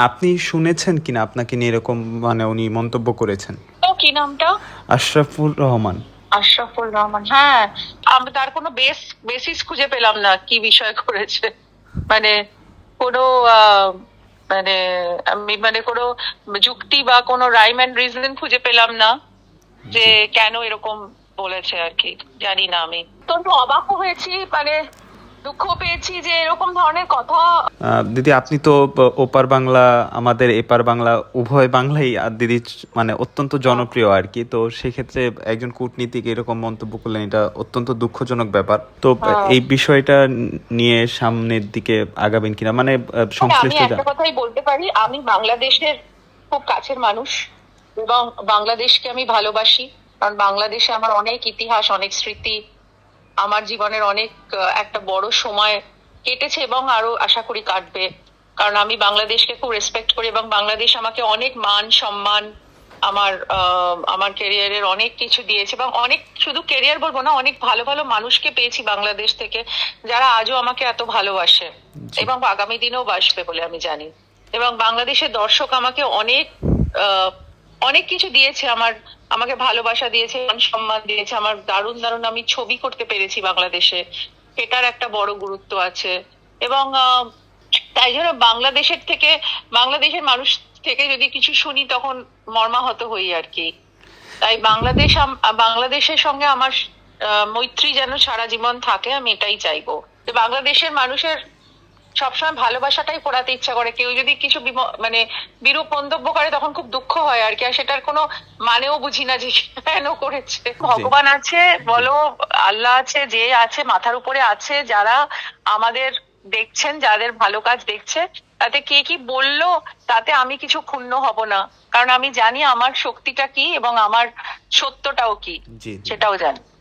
আপনি শুনেছেন কিনা আপনাকে নিয়ে এরকম মানে উনি মন্তব্য করেছেন? তো কি নামটা? আশরাফুর রহমান। আশরাফুল রহমান, হ্যাঁ। আমি তার কোনো বেসিস খুঁজে পেলাম না কি বিষয় করেছে। মানে কোনো মানে আমি মানে কোনো যুক্তি বা কোনো রাইম অ্যান্ড রিজন খুঁজে পেলাম না যে জি। কেন এরকম বলেছে আর কি। জানি না, আমি অত্যন্ত অবাক হয়েছি, মানে দুঃখ পেয়েছি যে এরকম ধরনের কথা। দিদি, আপনি তো ওপার বাংলা, আমাদের এপার বাংলা, উভয় বাংলাই আর দিদি মানে অত্যন্ত জনপ্রিয় আর কি। তো সেক্ষেত্রে একজন কূটনীতিক এরকম মন্তব্য করলেন, এটা অত্যন্ত দুঃখজনক ব্যাপার। তো আহ, এই বিষয়টা নিয়ে সামনের দিকে আগাবেন কিনা, মানে মানে আমি সংশ্লিষ্ট একটা কথাই বলতে পারি, আমি বাংলাদেশের খুব কাছের মানুষ এবং বাংলাদেশকে আমি ভালোবাসি। কারণ বাংলাদেশে আমার অনেক ইতিহাস, অনেক স্মৃতি, আমার জীবনের অনেক একটা বড় সময় কেটেছে এবং আরো আশা করি কাটবে। কারণ আমি বাংলাদেশকে খুব রেসপেক্ট করি এবং বাংলাদেশ আমাকে অনেক মান সম্মান, আমার ক্যারিয়ারের অনেক কিছু দিয়েছে এবং অনেক, শুধু ক্যারিয়ার বলবো না, অনেক ভালো ভালো মানুষকে পেয়েছি বাংলাদেশ থেকে, যারা আজও আমাকে এত ভালোবাসে জি। এবং আগামী দিনেও বাসবে বলে আমি জানি। এবং বাংলাদেশের দর্শক আমাকে অনেক আহ, অনেক কিছু দিয়েছে, আমাকে ভালোবাসা দিয়েছে, মান সম্মান দিয়েছে, আমার দারুণ দারুণ আমি ছবি করতে পেরেছি বাংলাদেশে, সেটার একটা বড় গুরুত্ব আছে। এবং তাই জন্য বাংলাদেশের মানুষ থেকে যদি কিছু শুনি তখন মর্মাহত হই আর কি। তাই বাংলাদেশের সঙ্গে আমার মৈত্রী যেন সারা জীবন থাকে, আমি এটাই চাইবো। যে বাংলাদেশের মানুষের সবসময় ভালোবাসাটাই ফোরাতে ইচ্ছা করে, কেউ যদি কিছু মানে বিরূপ মন্তব্য করে তখন খুব দুঃখ হয় আর কি। আর সেটার কোনো মানেও বুঝি না যে কেন করেছে। জি। ভগবান আছে জি। বলো, আল্লাহ আছে, যে আছে মাথার উপরে আছে, যারা আমাদের দেখছেন, যাদের ভালো কাজ দেখছে, তাতে কে কি বললো তাতে আমি কিছু ক্ষুণ্ণ হব না। কারণ আমি জানি আমার শক্তিটা কি এবং আমার সত্যটাও কি, জি। জি। সেটাও জানি।